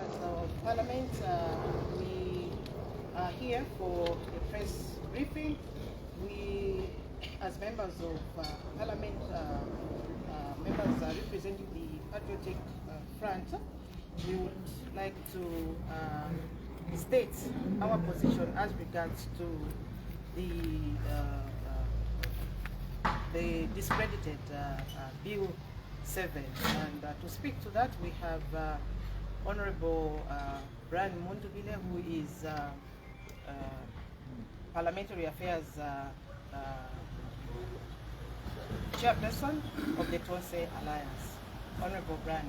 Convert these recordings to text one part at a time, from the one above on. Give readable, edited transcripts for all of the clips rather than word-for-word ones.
Of Parliament, we are here for a press briefing. We, as members of Parliament, members representing the Patriotic Front, we would like to state our position as regards to the discredited Bill 7. And to speak to that, we have Honorable Mundubile, who is Parliamentary Affairs Chairperson of the Tonse Alliance. Honorable Brian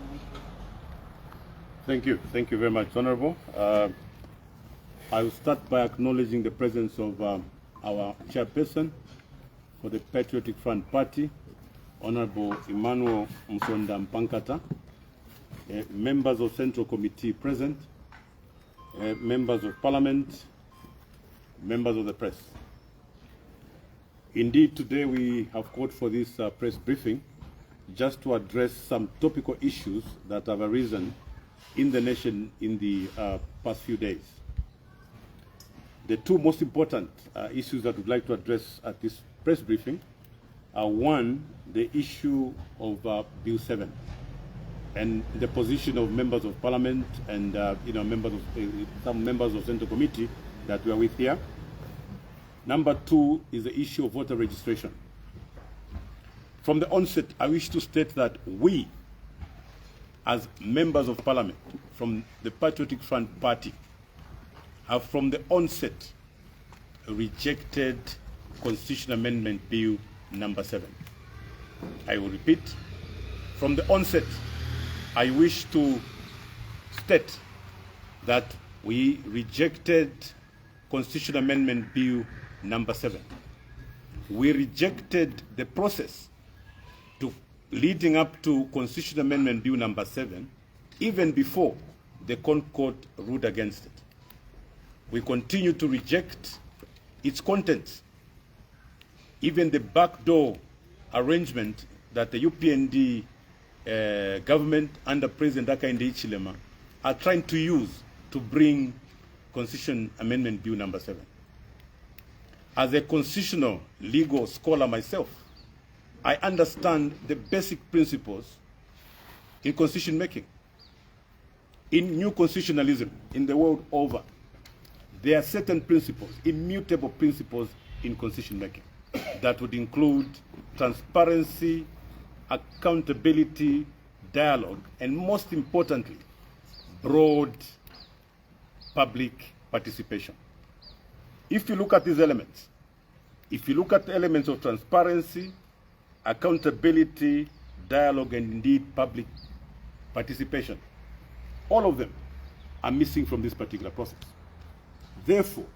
Mundubile. Thank you very much, Honorable. I will start by acknowledging the presence of our Chairperson for the Patriotic Front Party, Honorable Emmanuel Msonda Mpankata, members of Central Committee present, members of Parliament, members of the press. Indeed, today we have called for this press briefing just to address some topical issues that have arisen in the nation in the past few days. The two most important issues that we'd like to address at this press briefing are, one, the issue of Bill 7 and the position of members of Parliament and some members of Central Committee that we are with here. Number two is the issue of voter registration. From the onset, I wish to state that we, as members of Parliament from the Patriotic Front Party, have from the onset rejected Constitutional Amendment Bill number 7. I will repeat, from the onset, I wish to state that we rejected Constitutional Amendment Bill number 7. We rejected the process leading up to Constitutional Amendment Bill number 7, even before the Court ruled against it. We continue to reject its contents, even the backdoor arrangement that the UPND government under President Hakainde Hichilema are trying to use to bring Constitution Amendment Bill number 7. As a constitutional legal scholar myself, I understand the basic principles in constitution making. In new constitutionalism, in the world over, there are certain principles, immutable principles in constitution making that would include transparency, accountability, dialogue, and most importantly, broad public participation. If you look at these elements, if you look at the elements of transparency, accountability, dialogue, and indeed public participation, all of them are missing from this particular process. Therefore,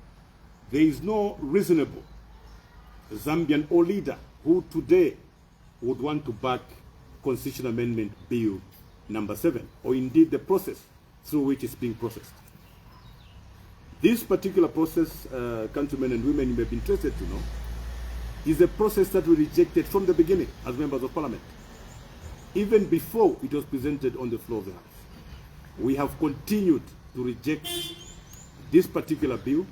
there is no reasonable Zambian or leader who today would want to back Constitutional Amendment Bill number 7, or indeed the process through which it's being processed. This particular process, countrymen and women, you may be interested to know, is a process that we rejected from the beginning as members of Parliament, even before it was presented on the floor of the House. We have continued to reject this particular bill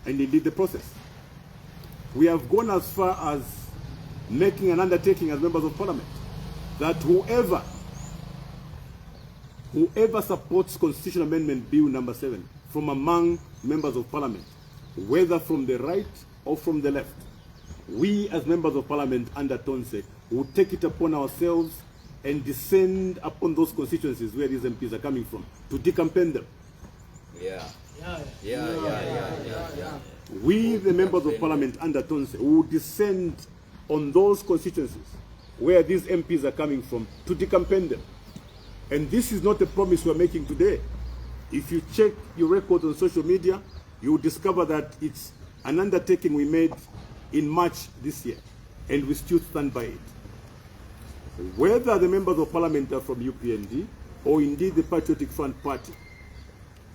and indeed the process. We have gone as far as making an undertaking as members of Parliament that whoever supports Constitutional Amendment Bill number 7 from among members of Parliament, whether from the right or from the left, we as members of Parliament under Tonse will take it upon ourselves and descend upon those constituencies where these MPs are coming from to decampaign them. We, the members of Parliament under Tonse, will descend on those constituencies where these MPs are coming from to decampaign them. And this is not a promise we're making today. If you check your records on social media, you will discover that it's an undertaking we made in March this year, and we still stand by it. Whether the members of Parliament are from UPND or indeed the Patriotic Front Party,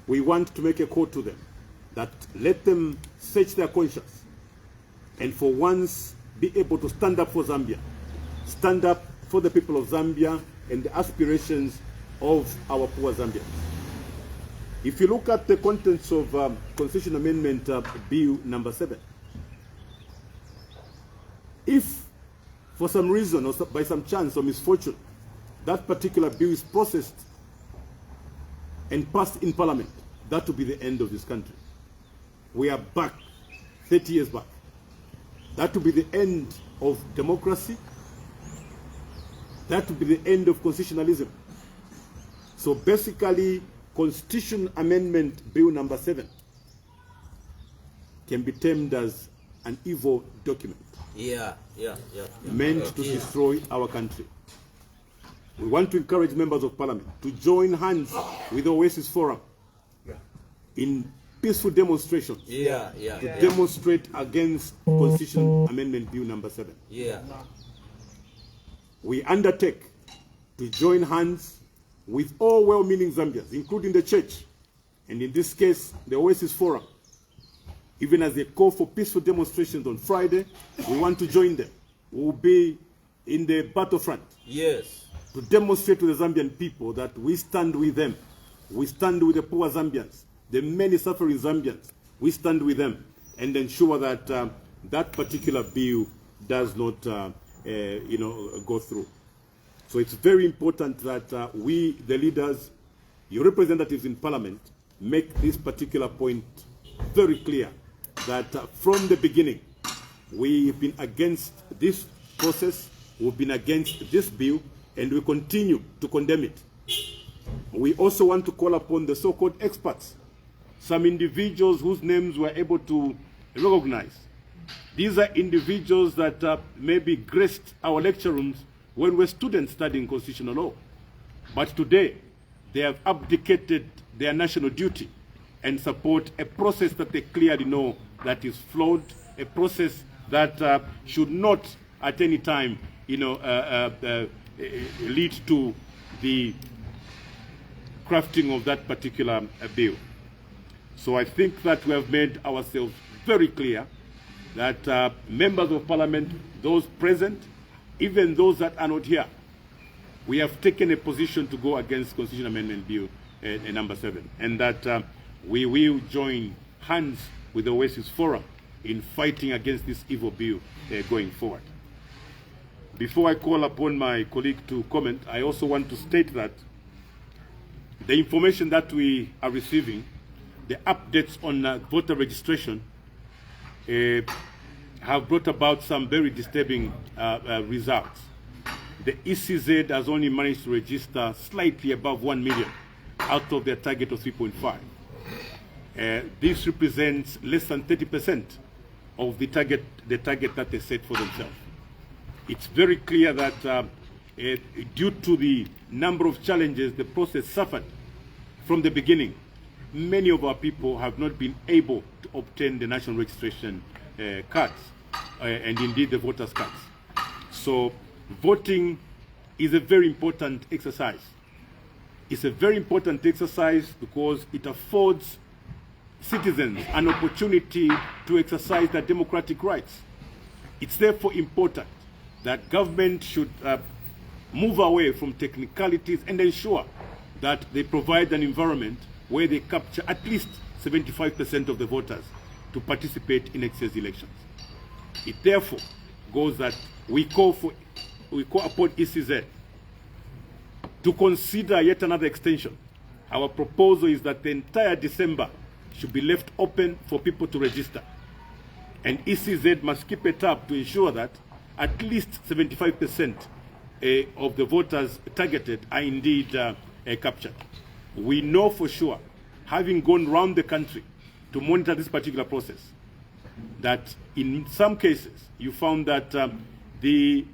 we want to make a call to them that let them search their conscience and for once be able to stand up for Zambia, stand up for the people of Zambia and the aspirations of our poor Zambians. If you look at the contents of Constitution Amendment Bill number 7, if for some reason or by some chance or misfortune that particular bill is processed and passed in Parliament, that will be the end of this country. We are back 30 years back. That will be the end of democracy. That will be the end of constitutionalism. So basically, Constitution Amendment Bill number 7 can be termed as an evil document. Meant to destroy our country. We want to encourage members of Parliament to join hands with the Oasis Forum in peaceful demonstrations to demonstrate against Constitution Amendment Bill number 7. We undertake to join hands with all well-meaning Zambians, including the church, and in this case, the Oasis Forum. Even as they call for peaceful demonstrations on Friday, we want to join them. We will be in the battlefront. To demonstrate to the Zambian people that we stand with them. We stand with the poor Zambians, the many suffering Zambians. We stand with them and ensure that that particular bill does not go through. So it's very important that we, the leaders, your representatives in Parliament, make this particular point very clear that from the beginning, we've been against this process, we've been against this bill, and we continue to condemn it. We also want to call upon the so-called experts, some individuals whose names we're able to recognize. These are individuals that maybe graced our lecture rooms when we're students studying constitutional law. But today, they have abdicated their national duty and support a process that they clearly know that is flawed, a process that should not at any time lead to the crafting of that particular bill. So I think that we have made ourselves very clear that members of Parliament, those present, even those that are not here, we have taken a position to go against Constitution Amendment Bill number 7, and that we will join hands with the Oasis Forum in fighting against this evil bill going forward. Before I call upon my colleague to comment, I also want to state that the information that we are receiving, the updates on voter registration, have brought about some very disturbing results. The ECZ has only managed to register slightly above 1 million out of their target of 3.5. This represents less than 30% of the target that they set for themselves. It's very clear that due to the number of challenges the process suffered from the beginning, many of our people have not been able to obtain the national registration cards and indeed the voters' cards. So voting is a very important exercise. It's a very important exercise because it affords citizens an opportunity to exercise their democratic rights. It's therefore important that government should move away from technicalities and ensure that they provide an environment where they capture at least 75% of the voters to participate in next year's elections. It therefore goes that we call upon ECZ to consider yet another extension. Our proposal is that the entire December should be left open for people to register. And ECZ must keep it up to ensure that at least 75% of the voters targeted are indeed captured. We know for sure, having gone around the country to monitor this particular process, that in some cases you found that the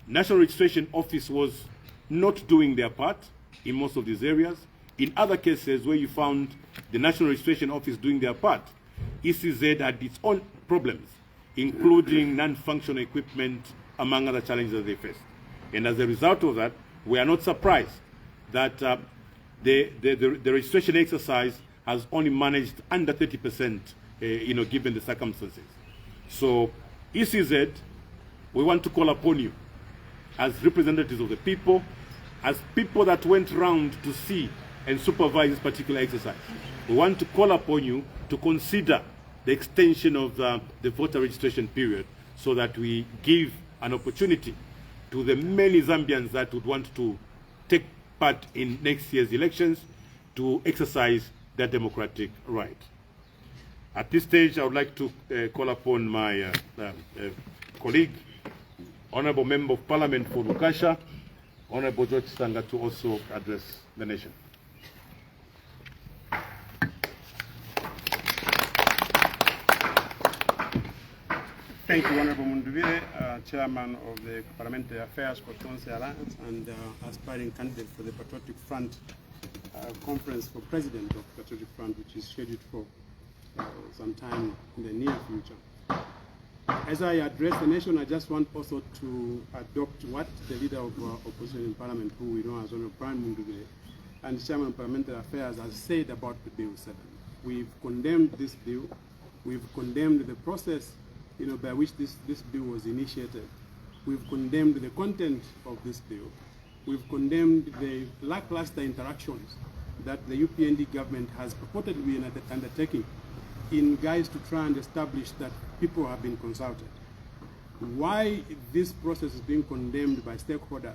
National Registration Office was not doing their part in most of these areas. In other cases where you found the National Registration Office doing their part, ECZ had its own problems, including non-functional equipment, among other challenges that they faced. And as a result of that, we are not surprised that the registration exercise has only managed under 30%, given the circumstances. So, ECZ, we want to call upon you as representatives of the people, as people that went round to see and supervise this particular exercise. We want to call upon you to consider the extension of the voter registration period so that we give an opportunity to the many Zambians that would want to take part in next year's elections to exercise their democratic right. At this stage, I would like to call upon my colleague, Honorable Member of Parliament for Lukasha, Honorable George Sanga, to also address the nation. Thank you, Honorable Mundubile, Chairman of the Parliamentary Affairs for Council Alliance and aspiring candidate for the Patriotic Front Conference for President of Patriotic Front, which is scheduled for some time in the near future. As I address the nation, I just want also to adopt what the leader of opposition in Parliament, who we know as Honorable Mundubile, and Chairman of Parliamentary Affairs has said about the Bill 7. We've condemned this bill. We've condemned the process by which this bill was initiated. We've condemned the content of this bill. We've condemned the lackluster interactions that the UPND government has purportedly undertaking in guise to try and establish that people have been consulted. Why this process is being condemned by stakeholders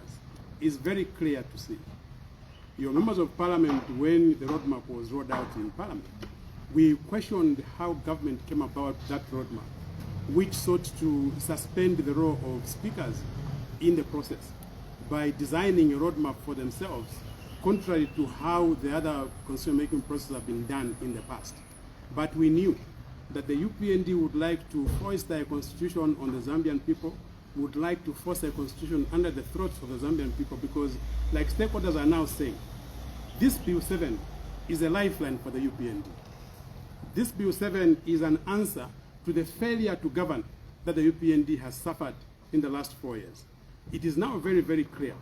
is very clear to see. Your members of Parliament, when the roadmap was rolled out in Parliament, we questioned how government came about that roadmap, which sought to suspend the role of speakers in the process by designing a roadmap for themselves, contrary to how the other constitution-making processes have been done in the past. But we knew that the UPND would like to foist a constitution on the Zambian people, would like to force a constitution under the throats of the Zambian people, because, like stakeholders are now saying, this Bill 7 is a lifeline for the UPND. This Bill 7 is an answer to the failure to govern that the UPND has suffered in the last 4 years. It is now very, very clear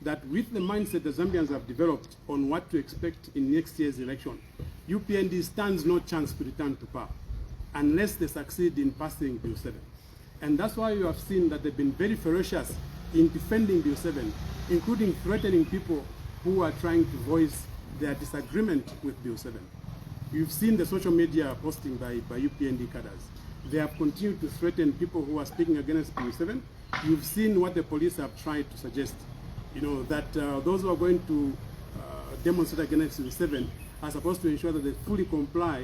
that with the mindset the Zambians have developed on what to expect in next year's election, UPND stands no chance to return to power unless they succeed in passing Bill 7. And that's why you have seen that they've been very ferocious in defending Bill 7, including threatening people who are trying to voice their disagreement with Bill 7. You've seen the social media posting by UPND cadres. They have continued to threaten people who are speaking against Bill 7. You've seen what the police have tried to suggest, that those who are going to demonstrate against Bill 7 are supposed to ensure that they fully comply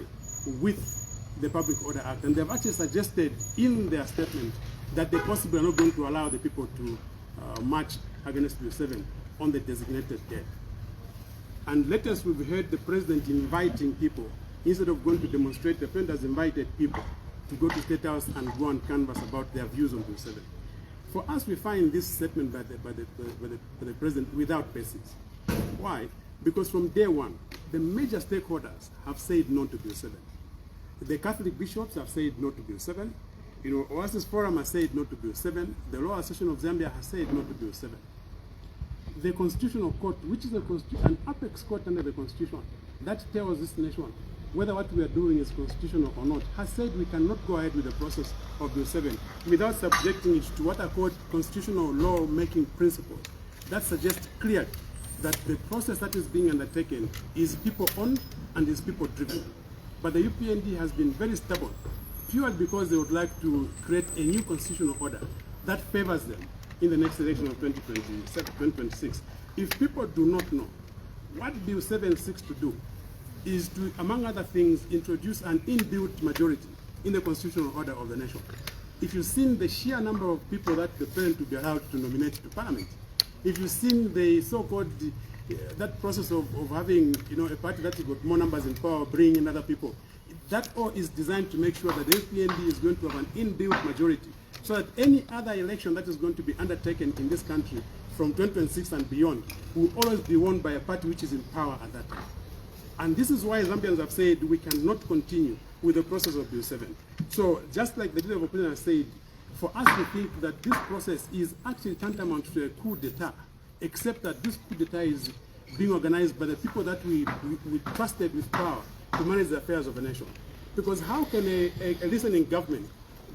with the Public Order Act. And they've actually suggested in their statement that they possibly are not going to allow the people to march against Bill 7 on the designated date. And latest, we've heard the president inviting people, instead of going to demonstrate, the president has invited people to go to State House and go and canvass about their views on Bill 7. For us, we find this statement by the president without basis. Why? Because from day one, the major stakeholders have said no to Bill 7. The Catholic bishops have said no to Bill 7. Oasis Forum has said no to Bill 7. The Law Association of Zambia has said no to Bill 7. The Constitutional Court, which is an apex court under the Constitution, that tells this nation whether what we are doing is constitutional or not, has said we cannot go ahead with the process of Bill 7 without subjecting it to what are called constitutional law-making principles. That suggests clearly that the process that is being undertaken is people-owned and is people-driven. But the UPND has been very stubborn, fueled because they would like to create a new constitutional order that favors them in the next election of 2026. If people do not know, what Bill 7 seeks to do is to, among other things, introduce an inbuilt majority in the constitutional order of the nation. If you've seen the sheer number of people that the president will be allowed to nominate to parliament, if you've seen the so-called that process of having a party that has got more numbers in power, bringing in other people, that all is designed to make sure that the FPND is going to have an inbuilt majority, so that any other election that is going to be undertaken in this country from 2026 and beyond will always be won by a party which is in power at that time. And this is why Zambians have said we cannot continue with the process of Bill 7. So just like the leader of opposition has said, for us to think that this process is actually tantamount to a coup d'etat, except that this coup d'etat is being organized by the people that we trusted with power to manage the affairs of the nation. Because how can a listening government,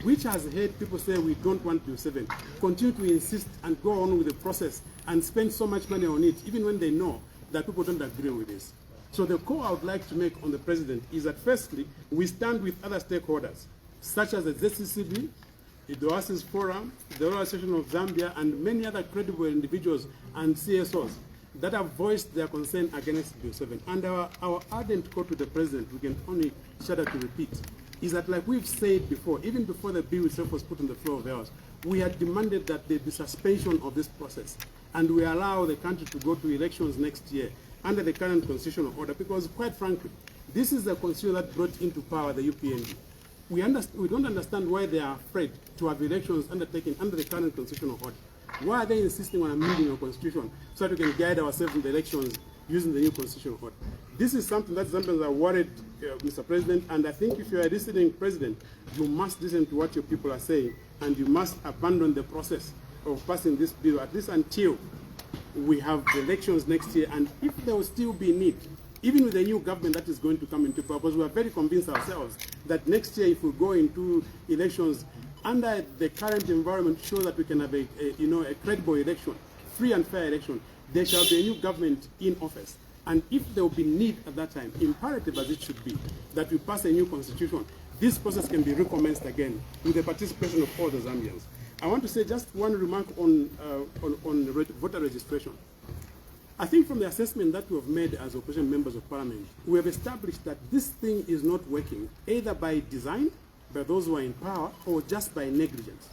which has heard people say we don't want Bill 7, continue to insist and go on with the process and spend so much money on it, even when they know that people don't agree with this? So the call I would like to make on the President is that firstly, we stand with other stakeholders, such as the ZCCB, the Oasis Forum, the Royal Association of Zambia, and many other credible individuals and CSOs that have voiced their concern against Bill 7. And our ardent call to the President, we can only shudder to repeat, is that, like we've said before, even before the bill itself was put on the floor of the House, we had demanded that there be suspension of this process and we allow the country to go to elections next year under the current constitutional order, because quite frankly, this is the constitution that brought into power the UPND. We don't understand why they are afraid to have elections undertaken under the current constitutional order. Why are they insisting on amending our constitution so that we can guide ourselves in the elections using the new constitutional order? This is something that Zambians are worried, Mr. President, and I think if you are a listening President, you must listen to what your people are saying, and you must abandon the process of passing this bill, at least until we have the elections next year. And if there will still be need, even with the new government that is going to come into power, because we are very convinced ourselves that next year, if we go into elections under the current environment, show that we can have a credible election, free and fair election, there shall be a new government in office. And if there will be need at that time, imperative as it should be, that we pass a new constitution, this process can be recommenced again with the participation of all the Zambians. I want to say just one remark on voter registration. I think from the assessment that we have made as opposition members of parliament, we have established that this thing is not working, either by design, by those who are in power, or just by negligence.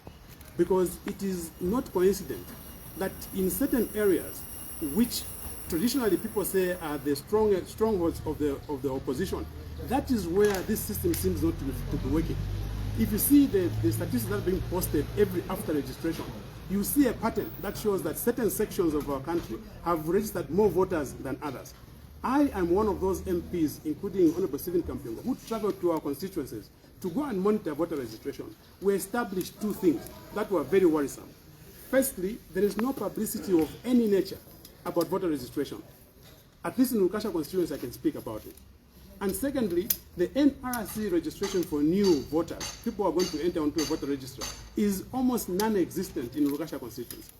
Because it is not coincident that in certain areas, which traditionally people say are the strongholds of the opposition, that is where this system seems not to be working. If you see the statistics that are being posted after registration, you see a pattern that shows that certain sections of our country have registered more voters than others. I am one of those MPs, including Honorable Stephen Kampyongo, who traveled to our constituencies to go and monitor voter registration. We established two things that were very worrisome. Firstly, there is no publicity of any nature about voter registration. At least in Lukasha constituency, I can speak about it. And secondly, the NRC registration for new voters, people who are going to enter onto a voter register, is almost non-existent in Lukasha constituency.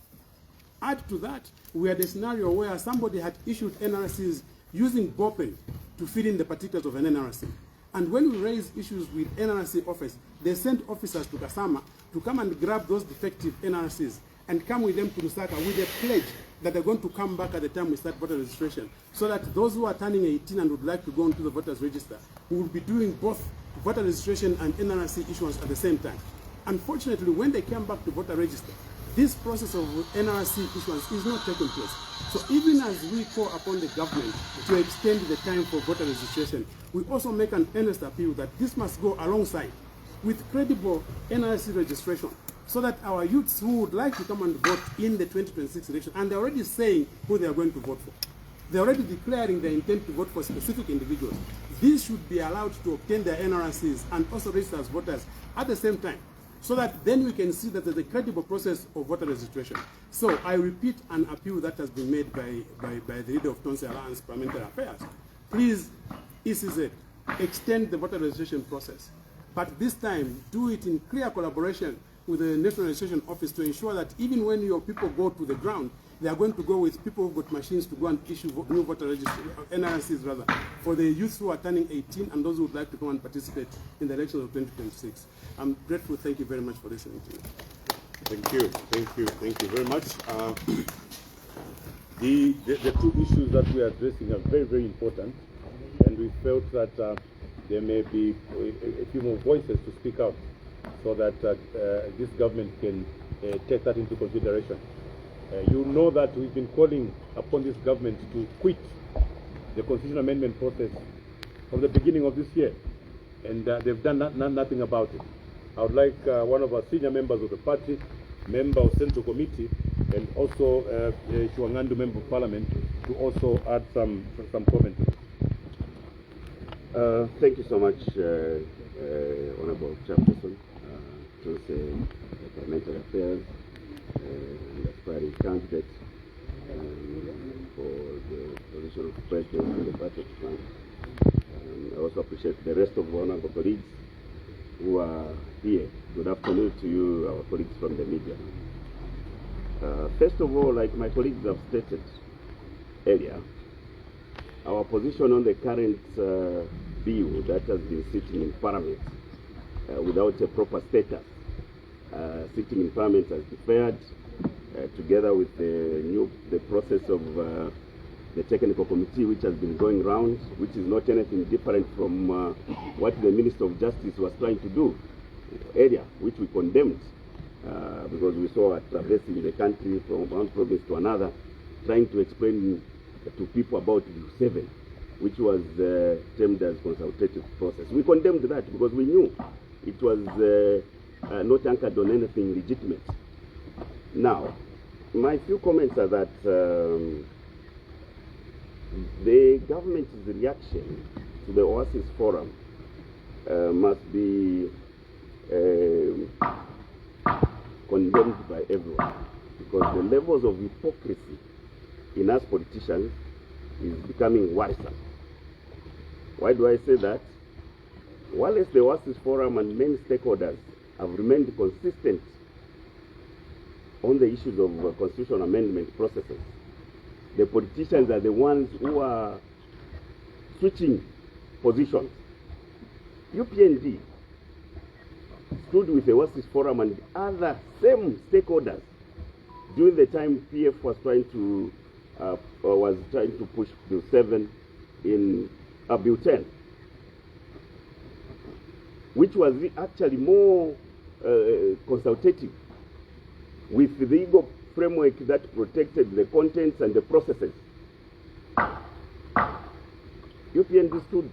Add to that, we had a scenario where somebody had issued NRCs using BOPEN to fill in the particulars of an NRC. And when we raised issues with NRC office, they sent officers to Kasama to come and grab those defective NRCs and come with them to Lusaka with a pledge that they're going to come back at the time we start voter registration, so that those who are turning 18 and would like to go into the voters register will be doing both voter registration and NRC issuance at the same time. Unfortunately, when they came back to voter register, this process of NRC issuance is not taking place. So even as we call upon the government to extend the time for voter registration, we also make an earnest appeal that this must go alongside with credible NRC registration, so that our youths who would like to come and vote in the 2026 election, and they're already saying who they are going to vote for. They're already declaring their intent to vote for specific individuals. These should be allowed to obtain their NRCs and also register as voters at the same time, so that then we can see that there's a credible process of voter registration. So I repeat an appeal that has been made by the leader of Tonse Alliance Parliamentary Affairs. Please, ECZ, extend the voter registration process, but this time do it in clear collaboration with the National Registration Office to ensure that even when your people go to the ground, they are going to go with people who've got machines to go and issue new voter registration, NRCs rather, for the youth who are turning 18 and those who would like to come and participate in the elections of 2026. I'm grateful. Thank you very much for listening to me. Thank you very much. The two issues that we are addressing are very, very important, and we felt that there may be a few more voices to speak out, so that this government can take that into consideration. You know that we've been calling upon this government to quit the constitutional amendment process from the beginning of this year, and they've done nothing about it. I would like one of our senior members of the party, member of Central Committee, and also Chuangandu Member of Parliament, to also add some comments. Thank you so much, Honorable Chairperson, Parliamentary Affairs, and aspiring candidate for the position of President in the Patriot Front. I also appreciate the rest of honorable colleagues who are here. Good afternoon to you, our colleagues from the media. First of all, like my colleagues have stated earlier, our position on the current bill that has been sitting in Parliament without a proper status. Sitting in Parliament has deferred, together with the process of the technical committee which has been going round, which is not anything different from what the Minister of Justice was trying to do earlier, which we condemned, because we saw her traversing the country from one province to another, trying to explain to people about Bill 7, which was termed as consultative process. We condemned that because we knew it was not anchored on anything legitimate. Now, my few comments are that the government's reaction to the Oasis Forum must be condemned by everyone, because the levels of hypocrisy in us politicians is becoming worrisome. Why do I say that? While the Oasis Forum and many stakeholders have remained consistent on the issues of constitutional amendment processes, the politicians are the ones who are switching positions. UPND stood with the Oasis Forum and other same stakeholders during the time PF was trying to push Bill 7 in Bill 10, which was actually more consultative with the legal framework that protected the contents and the processes. UPND stood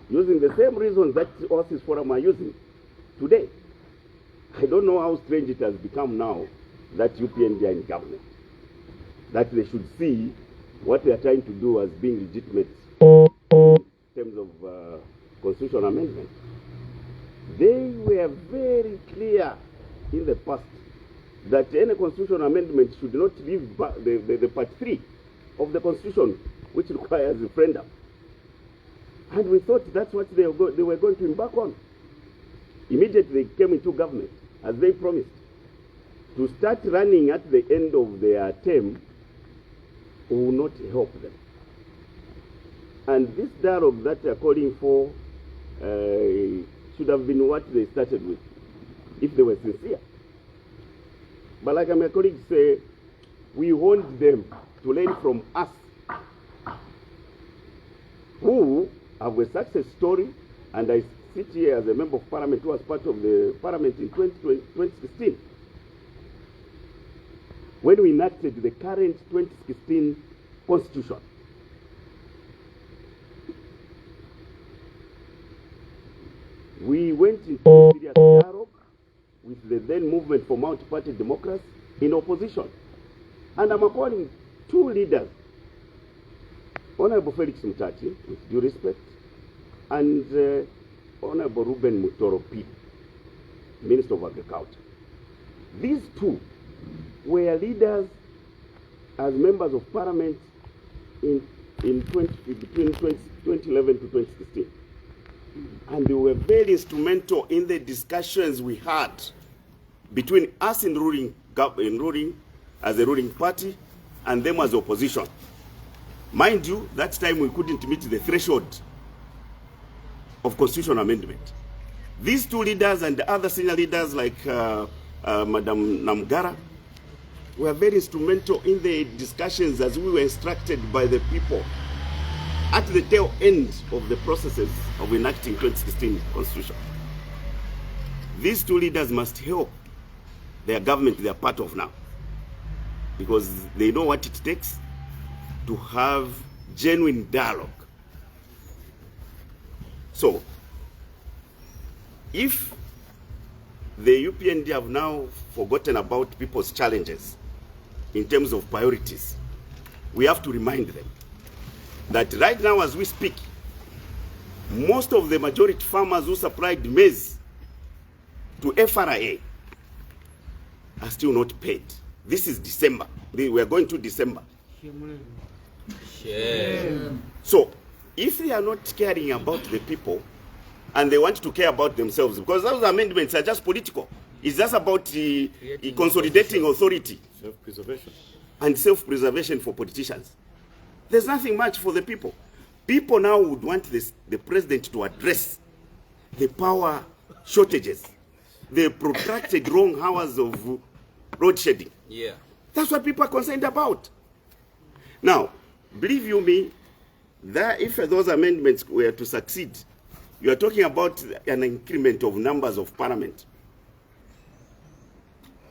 using the same reasons that Oasis Forum are using today. I don't know how strange it has become now that UPND are in government, that they should see what they are trying to do as being legitimate in terms of constitutional amendment. They were very clear in the past that any constitutional amendment should not leave the part 3 of the Constitution, which requires referendum. And we thought that's what they were going to embark on. Immediately they came into government, as they promised, to start running at the end of their term will not help them. And this dialogue that they are calling for should have been what they started with, if they were sincere. But like my colleagues say, we want them to learn from us, who have a success story, and I sit here as a member of Parliament who was part of the Parliament in 2016, when we enacted the current 2016 Constitution. We went into serious dialogue with the then movement for multi-party democracy in opposition. And I'm calling 2 leaders, Honorable Felix Mutati, with due respect, and Honorable Ruben Mutoro P, Minister of Agriculture. These 2 were leaders as members of Parliament between 2011 to 2016. And they were very instrumental in the discussions we had between us in ruling as a ruling party and them as opposition. Mind you, that time we couldn't meet the threshold of constitutional amendment. These 2 leaders and the other senior leaders like Madam Namgara were very instrumental in the discussions as we were instructed by the people at the tail end of the processes of enacting 2016 Constitution. These 2 leaders must help their government they are part of now, because they know what it takes to have genuine dialogue. So, if the UPND have now forgotten about people's challenges in terms of priorities, we have to remind them that right now as we speak, most of the majority farmers who supplied maize to FRA are still not paid. This is December. We are going to December. So, if they are not caring about the people and they want to care about themselves, because those amendments are just political, it's just about consolidating authority, self-preservation, and self-preservation for politicians. There's nothing much for the people. People now would want the president to address the power shortages, the protracted long hours of road shedding. Yeah. That's what people are concerned about. Now, believe you me, that if those amendments were to succeed, you are talking about an increment of numbers of parliament,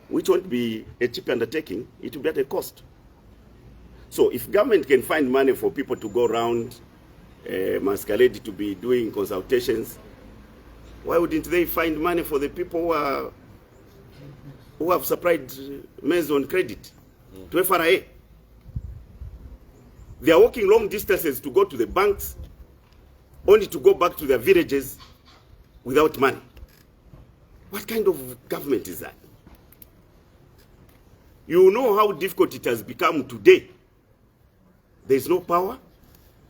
which won't be a cheap undertaking. It will be at a cost. So if government can find money for people to go around, masquerade to be doing consultations, why wouldn't they find money for the people who have supplied maize on credit to FRA? They are walking long distances to go to the banks, only to go back to their villages without money. What kind of government is that? You know how difficult it has become today. There's no power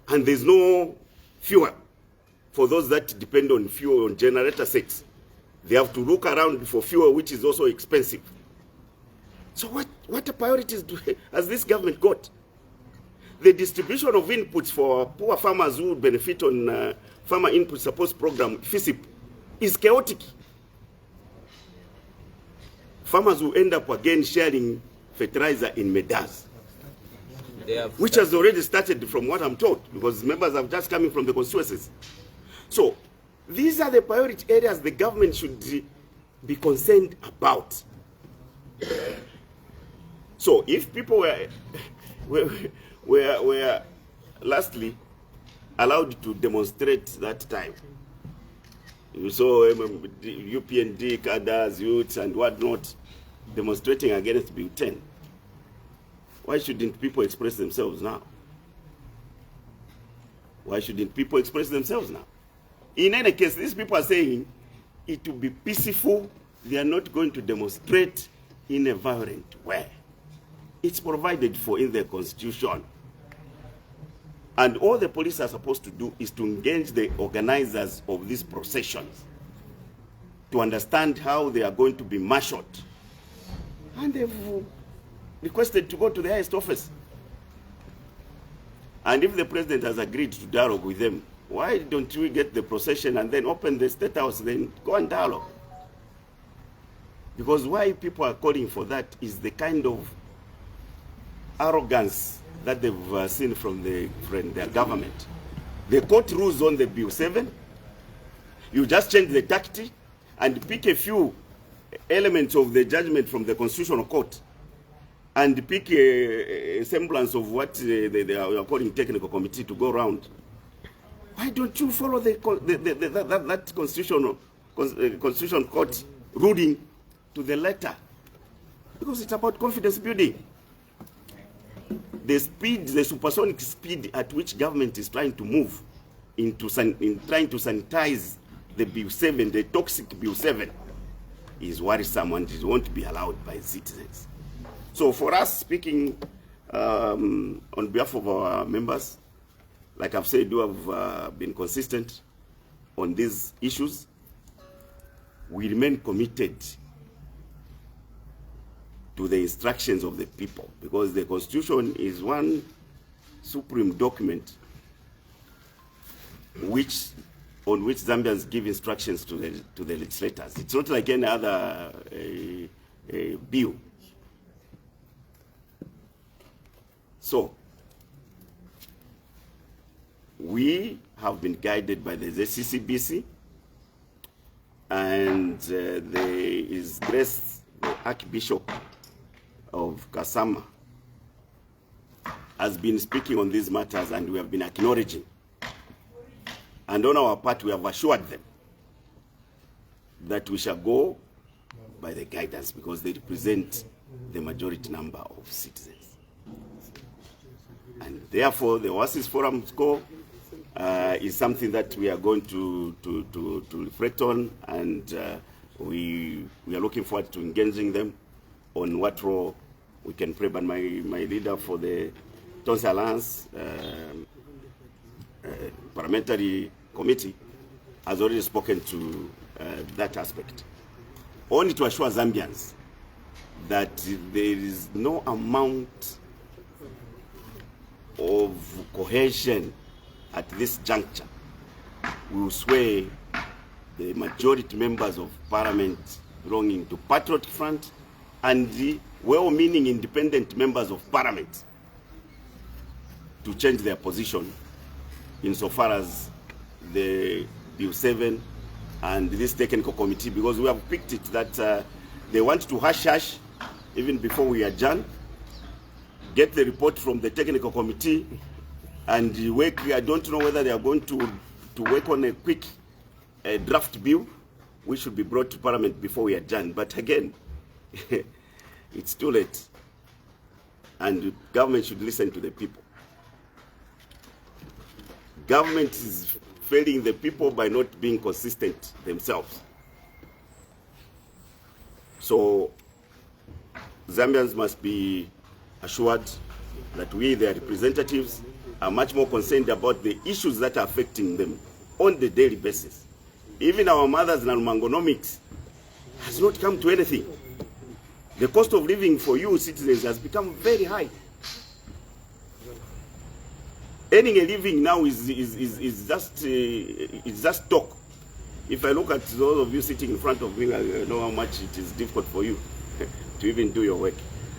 and there's no fuel. For those that depend on fuel on generator sets, they have to look around for fuel, which is also expensive. So what priorities has this government got? The distribution of inputs for poor farmers who would benefit on Farmer Input Support Program, FISIP, is chaotic. Farmers will end up again sharing fertilizer in medals, which has already started from what I'm told, because members have just coming from the constituencies. So these are the priority areas the government should be concerned about. So if people were lastly allowed to demonstrate that time, you saw UPND cadres, youths and whatnot demonstrating against Bill 10. Why shouldn't people express themselves now? Why shouldn't people express themselves now? In any case, these people are saying it will be peaceful. They are not going to demonstrate in a violent way. It's provided for in the Constitution. And all the police are supposed to do is to engage the organizers of these processions to understand how they are going to be marshaled. And they've requested to go to the highest office. And if the president has agreed to dialogue with them, why don't we get the procession and then open the State House, then go and dialogue? Because why people are calling for that is the kind of arrogance that they've seen from their government. The court rules on the Bill 7. You just change the tactic and pick a few elements of the judgment from the Constitutional Court and pick a semblance of what they are calling technical committee to go around. Why don't you follow that Constitutional Court ruling to the letter? Because it's about confidence building. The speed, the supersonic speed at which government is trying to move in trying to sanitize the Bill 7, the toxic Bill 7, is worrisome and it won't be allowed by citizens. So for us, speaking on behalf of our members, like I've said, we have been consistent on these issues. We remain committed to the instructions of the people, because the Constitution is one supreme document on which Zambians give instructions to the legislators. It's not like any other bill. So we have been guided by the ZCCBC and His Grace the Archbishop of Kasama has been speaking on these matters, and we have been acknowledging. And on our part, we have assured them that we shall go by the guidance, because they represent the majority number of citizens. And therefore, the Oasis Forum score is something that we are going to reflect on, and we are looking forward to engaging them on what role we can play. But my leader for the Tonse Alliance parliamentary committee has already spoken to that aspect. Only to assure Zambians that there is no amount of cohesion at this juncture, we will sway the majority members of parliament belonging to Patriotic Front and the well-meaning independent members of parliament to change their position insofar as the Bill 7 and this technical committee, because we have picked it that they want to hush even before we adjourn, get the report from the technical committee and work. I don't know whether they are going to work on a quick draft bill which should be brought to Parliament before we adjourn. But again, it's too late, and the government should listen to the people. Government is failing the people by not being consistent themselves. So Zambians must be assured that we, their representatives, are much more concerned about the issues that are affecting them on the daily basis. Even our mothers in Almangonomics has not come to anything. The cost of living for you citizens has become very high. Earning a living now is just talk. If I look at those of you sitting in front of me, I know how much it is difficult for you to even do your work.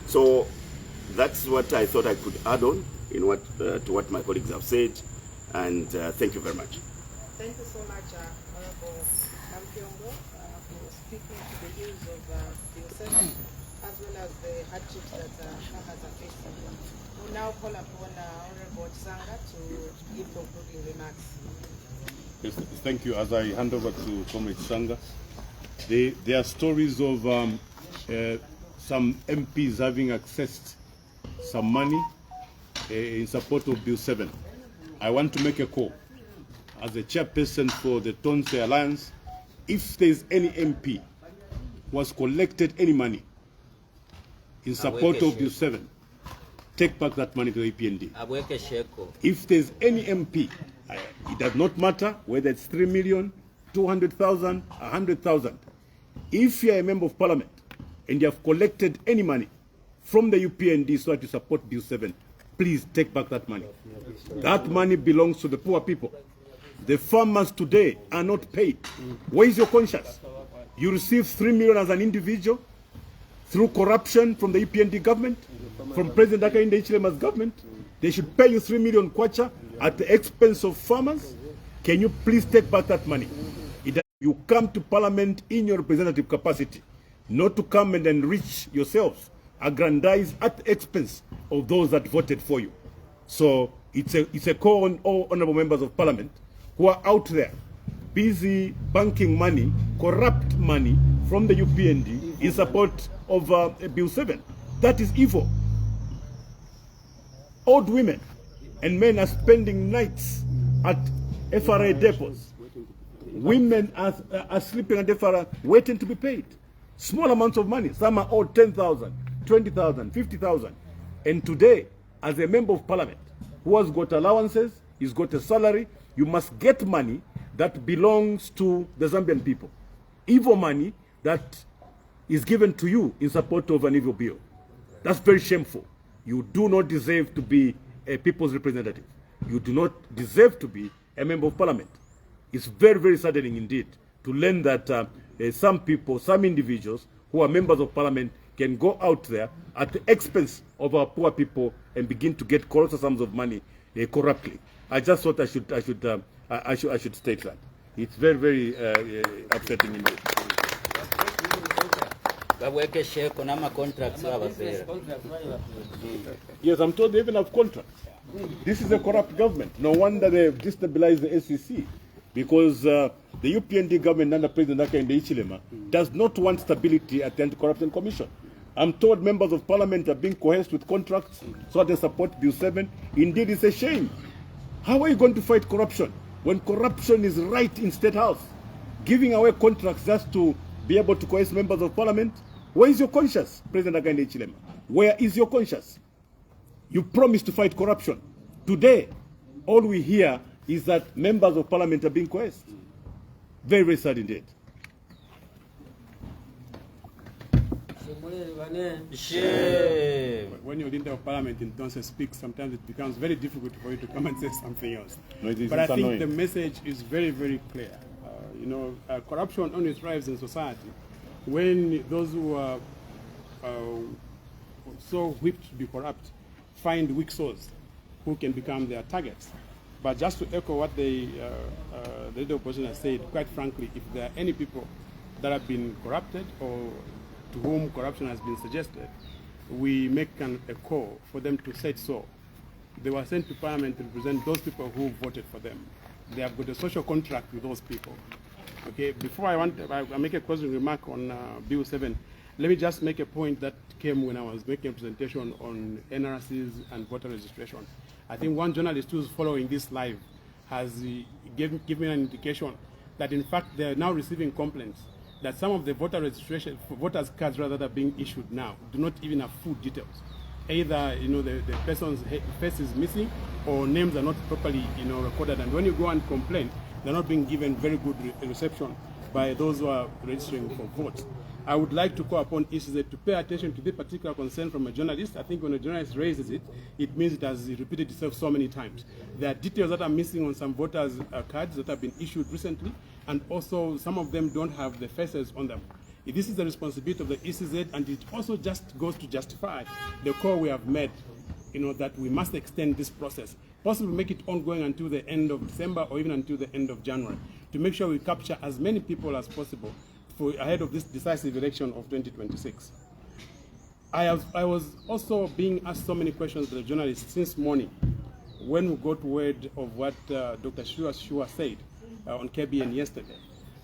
So that's what I thought I could add on in to what my colleagues have said, and thank you very much. Thank you so much, Honorable Kampyongo, for speaking to the use of Bill 7, as well as the hardships that farmers are facing. We'll now call upon Honorable Tsanga to give concluding remarks. Yes, thank you. As I hand over to Comrade Tsanga, there are stories of some MPs having accessed some money in support of Bill 7. I want to make a call. As a chairperson for the Tonse Alliance, if there is any MP who has collected any money in support of Bill 7, take back that money to the EPND. If there is any MP, it does not matter whether it's 3 million, 200,000, 100,000. If you are a member of parliament and you have collected any money from the UPND so that you support Bill 7, please take back that money. That money belongs to the poor people. The farmers today are not paid. Where is your conscience? You receive 3 million as an individual through corruption from the UPND government, from President Hakainde Hichilema's government. They should pay you 3 million kwacha at the expense of farmers. Can you please take back that money? You come to parliament in your representative capacity, not to come and enrich yourselves, aggrandize at the expense of those that voted for you. So it's a call on all honorable members of parliament who are out there busy banking money, corrupt money from the UPND in support of Bill 7. That is evil. Old women and men are spending nights at FRA depots. Women are sleeping at FRA waiting to be paid. Small amounts of money. Some are owed 10,000, 20,000, 50,000. And today, as a member of parliament who has got allowances, he's got a salary, you must get money that belongs to the Zambian people. Evil money that is given to you in support of an evil bill. That's very shameful. You do not deserve to be a people's representative. You do not deserve to be a member of parliament. It's very, very saddening indeed to learn that some people, some individuals who are members of parliament can go out there at the expense of our poor people and begin to get colossal sums of money corruptly. I just thought I should state that. It's very, very upsetting indeed. Yes, I'm told they even have contracts. This is a corrupt government. No wonder they've destabilized the SEC, because the UPND government under President Hakainde Hichilema does not want stability at the Anti-Corruption Commission. I'm told members of parliament are being coerced with contracts so that they support Bill 7. Indeed, it's a shame. How are you going to fight corruption when corruption is right in State House? Giving away contracts just to be able to coerce members of parliament? Where is your conscience, President Hakainde Hichilema? Where is your conscience? You promised to fight corruption. Today, all we hear is that members of parliament are being coerced. Very, very sad indeed. When your leader of parliament in Tonse speaks, sometimes it becomes very difficult for you to come and say something else. No, but I think annoying. the message is very, very clear. Corruption only thrives in society when those who are so whipped to be corrupt find weak souls who can become their targets. But just to echo what the leader of opposition has said, quite frankly, if there are any people that have been corrupted or to whom corruption has been suggested, we make a call for them to say so. They were sent to parliament to represent those people who voted for them. They have got a social contract with those people. Okay, before I make a closing remark on Bill 7, let me just make a point that came when I was making a presentation on NRCs and voter registration. I think one journalist who's following this live has given me an indication that in fact they are now receiving complaints that some of the voters cards rather that are being issued now do not even have full details. Either the person's face is missing or names are not properly recorded, and when you go and complain, they're not being given very good reception by those who are registering for votes. I would like to call upon ECZ to pay attention to this particular concern from a journalist. I think when a journalist raises it, it means it has repeated itself so many times. There are details that are missing on some voters' cards that have been issued recently, and also some of them don't have the faces on them. This is the responsibility of the ECZ, and it also just goes to justify the call we have made, that we must extend this process, possibly make it ongoing until the end of December or even until the end of January, to make sure we capture as many people as possible ahead of this decisive election of 2026. I was also being asked so many questions by the journalists since morning when we got word of what Dr. Shua said on KBN yesterday,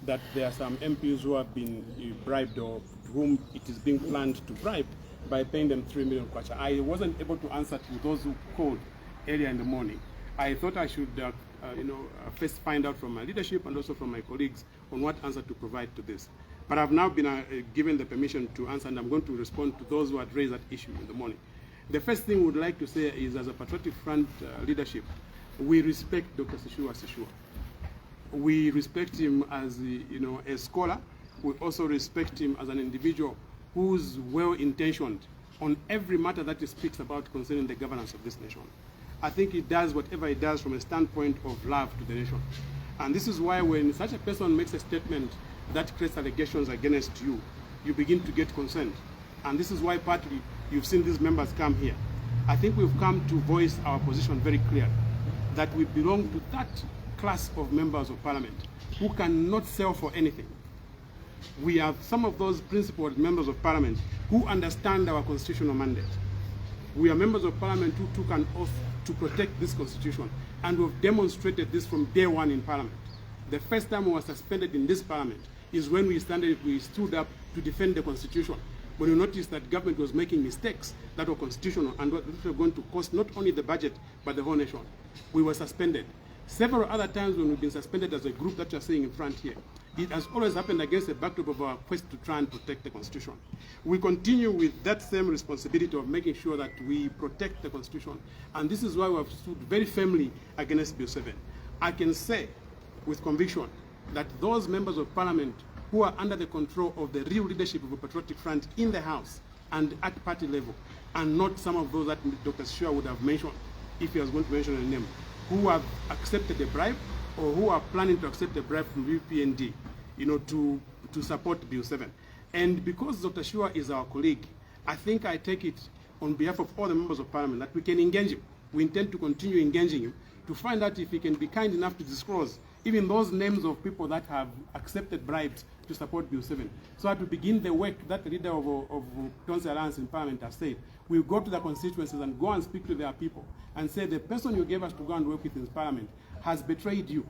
that there are some MPs who have been bribed or to whom it is being planned to bribe by paying them 3 million kwacha. I wasn't able to answer to those who called earlier in the morning. I thought I should first find out from my leadership and also from my colleagues on what answer to provide to this. But I've now been given the permission to answer, and I'm going to respond to those who had raised that issue in the morning. The first thing we would like to say is, as a Patriotic Front leadership, we respect Dr. Seshua. We respect him as a scholar. We also respect him as an individual who's well-intentioned on every matter that he speaks about concerning the governance of this nation. I think he does whatever he does from a standpoint of love to the nation. And this is why when such a person makes a statement that creates allegations against you, you begin to get concerned. And this is why partly you've seen these members come here. I think we've come to voice our position very clearly, that we belong to that class of members of parliament who cannot sell for anything. We have some of those principled members of parliament who understand our constitutional mandate. We are members of parliament who took an oath to protect this constitution, and we've demonstrated this from day one in parliament. The first time we were suspended in this parliament is when we stood up to defend the constitution. When we noticed that government was making mistakes that were constitutional and that were going to cost not only the budget but the whole nation, we were suspended. Several other times when we've been suspended as a group that you're seeing in front here, it has always happened against the backdrop of our quest to try and protect the constitution. We continue with that same responsibility of making sure that we protect the constitution, and this is why we have stood very firmly against Bill 7. I can say with conviction that those members of parliament who are under the control of the real leadership of a Patriotic Front in the House and at party level, and not some of those that Dr. Shua would have mentioned if he was going to mention a name, who have accepted a bribe or who are planning to accept a bribe from UPND, to support Bill 7. And because Dr. Shua is our colleague, I think I take it on behalf of all the members of parliament that we can engage him. We intend to continue engaging him to find out if he can be kind enough to disclose even those names of people that have accepted bribes to support Bill 7. So to begin the work that the leader of Council Alliance in Parliament has said, we'll go to the constituencies and go and speak to their people and say, the person you gave us to go and work with in Parliament has betrayed you,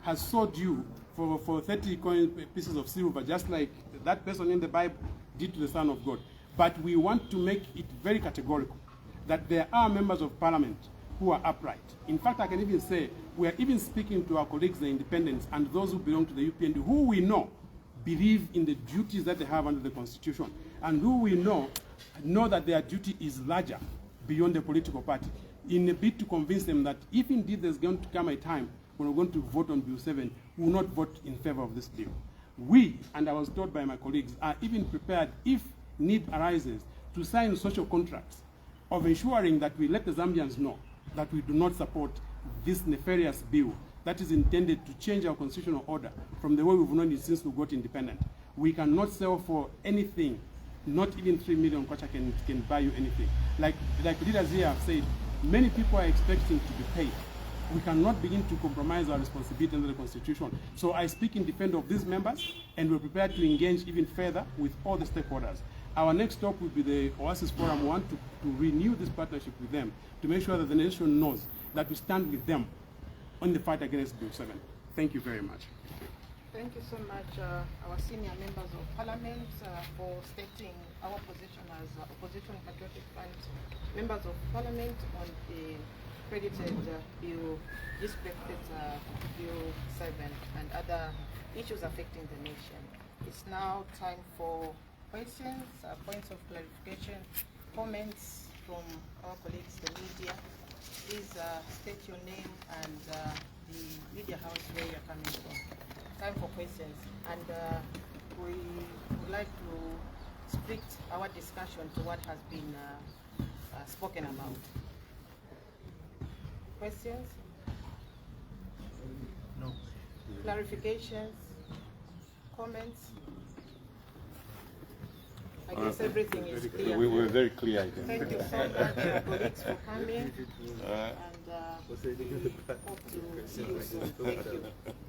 has sold you for 30 pieces of silver, just like that person in the Bible did to the Son of God. But we want to make it very categorical that there are members of Parliament who are upright. In fact, I can even say we are even speaking to our colleagues, the independents, and those who belong to the UPND, who we know believe in the duties that they have under the Constitution, and who we know that their duty is larger beyond the political party, in a bid to convince them that if indeed there's going to come a time when we're going to vote on Bill 7, we will not vote in favor of this bill. We, and I was told by my colleagues, are even prepared if need arises to sign social contracts of ensuring that we let the Zambians know that we do not support this nefarious bill that is intended to change our constitutional order from the way we've known it since we got independent. We cannot sell for anything, not even 3 million kwacha can buy you anything. Like leaders here have said, many people are expecting to be paid. We cannot begin to compromise our responsibility under the Constitution. So I speak in defense of these members, and we're prepared to engage even further with all the stakeholders. Our next stop will be the Oasis Forum. We want to renew this partnership with them to make sure that the nation knows that we stand with them on the fight against Bill 7. Thank you very much. Thank you so much, our senior members of parliament, for stating our position as Opposition Patriotic Front members of parliament on the credited bill, discredited Bill 7 and other issues affecting the nation. It's now time for questions, points of clarification, comments from our colleagues, the media. Please state your name and the media house where you're coming from. Time for questions, and we would like to split our discussion to what has been spoken about. Questions? No. Clarifications? Comments? I guess everything is clear. We were very clear, I think. Thank you so much, colleagues, for coming, and hope to see you soon. Thank you.